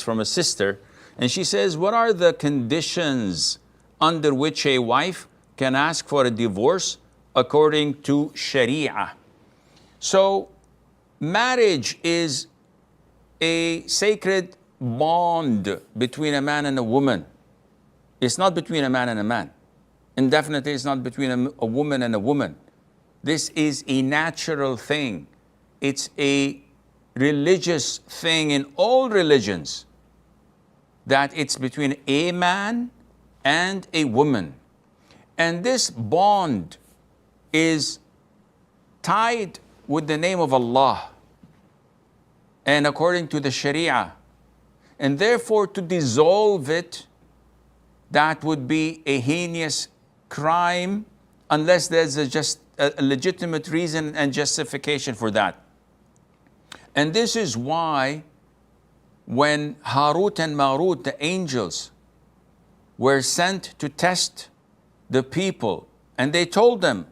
from a sister, and she says, what are the conditions under which a wife can ask for a divorce according to Sharia? So marriage is a sacred bond between a man and a woman. It's not between a man and a man. And definitely it's not between a woman and a woman. This is a natural thing. It's a religious thing in all religions, that it's between a man and a woman. And this bond is tied with the name of Allah and according to the Sharia. And therefore, to dissolve it, that would be a heinous crime unless there's a legitimate reason and justification for that. And this is why when Harut and Marut, the angels, were sent to test the people, and they told them,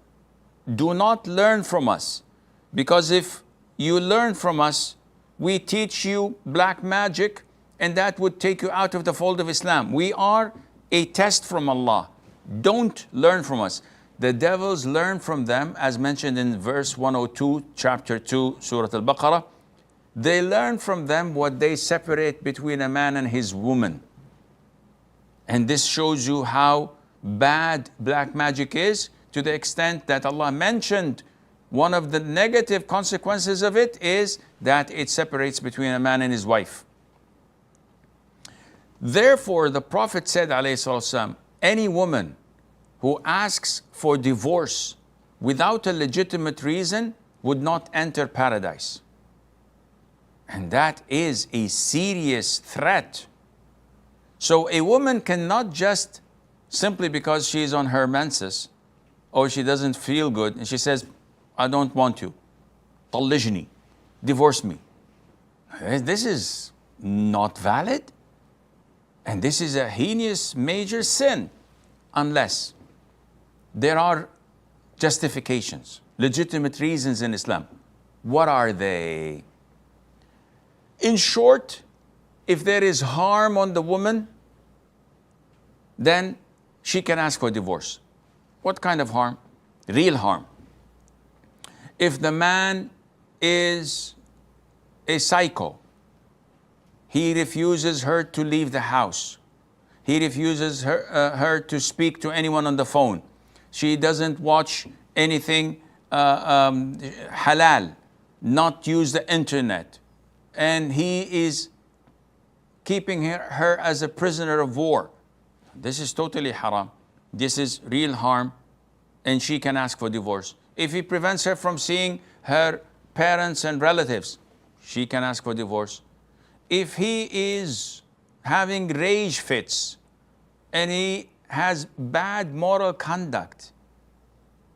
do not learn from us, because if you learn from us, we teach you black magic, and that would take you out of the fold of Islam. We are a test from Allah. Don't learn from us. The devils learn from them, as mentioned in verse 102, chapter 2, Surah Al-Baqarah. They learn from them what they separate between a man and his woman. And this shows you how bad black magic is, to the extent that Allah mentioned one of the negative consequences of it is that it separates between a man and his wife. Therefore, the Prophet said, ﷺ, any woman who asks for divorce without a legitimate reason would not enter paradise. And that is a serious threat. So a woman cannot just, simply because she's on her menses or she doesn't feel good, and she says, I don't want you, طلقني, divorce me. This is not valid. And this is a heinous major sin, unless there are justifications, legitimate reasons in Islam. What are they? In short, if there is harm on the woman, then she can ask for divorce. What kind of harm? Real harm. If the man is a psycho, he refuses her to leave the house. He refuses her to speak to anyone on the phone. She doesn't watch anything halal, not use the internet. And he is keeping her as a prisoner of war. This is totally haram. This is real harm, and she can ask for divorce. If he prevents her from seeing her parents and relatives, she can ask for divorce. If he is having rage fits and he has bad moral conduct,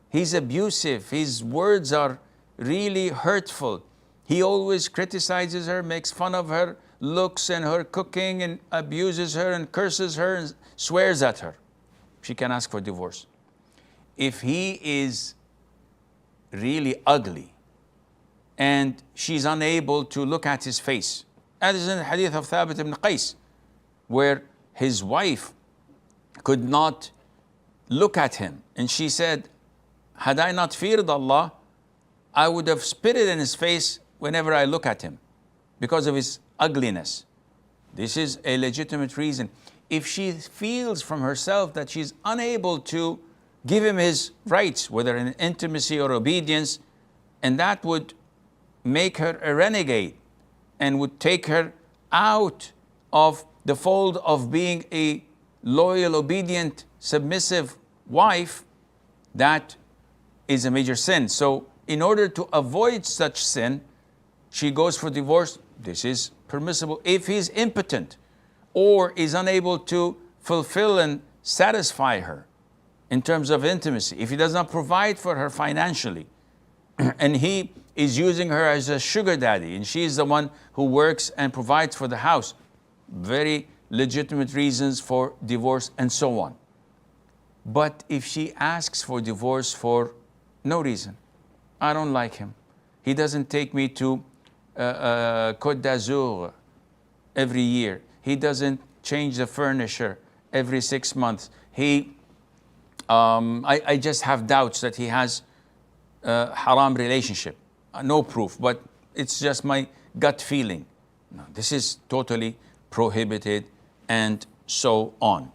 he's abusive, his words are really hurtful, he always criticizes her, makes fun of her looks and her cooking, and abuses her and curses her and swears at her, she can ask for divorce. If he is really ugly and she's unable to look at his face, as in the hadith of Thabit ibn Qais, where his wife could not look at him, and she said, had I not feared Allah, I would have spitted in his face whenever I look at him, because of his ugliness. This is a legitimate reason. If she feels from herself that she's unable to give him his rights, whether in intimacy or obedience, and that would make her a renegade and would take her out of the fold of being a loyal, obedient, submissive wife, that is a major sin. So in order to avoid such sin, she goes for divorce. This is permissible. If he's impotent or is unable to fulfill and satisfy her in terms of intimacy, if he does not provide for her financially, and he is using her as a sugar daddy, and she is the one who works and provides for the house, very legitimate reasons for divorce, and so on. But if she asks for divorce for no reason, I don't like him, he doesn't take me to Côte d'Azur every year, He doesn't change the furniture every 6 months. I just have doubts that he has a haram relationship. No proof, but it's just my gut feeling. No, this is totally prohibited, and so on.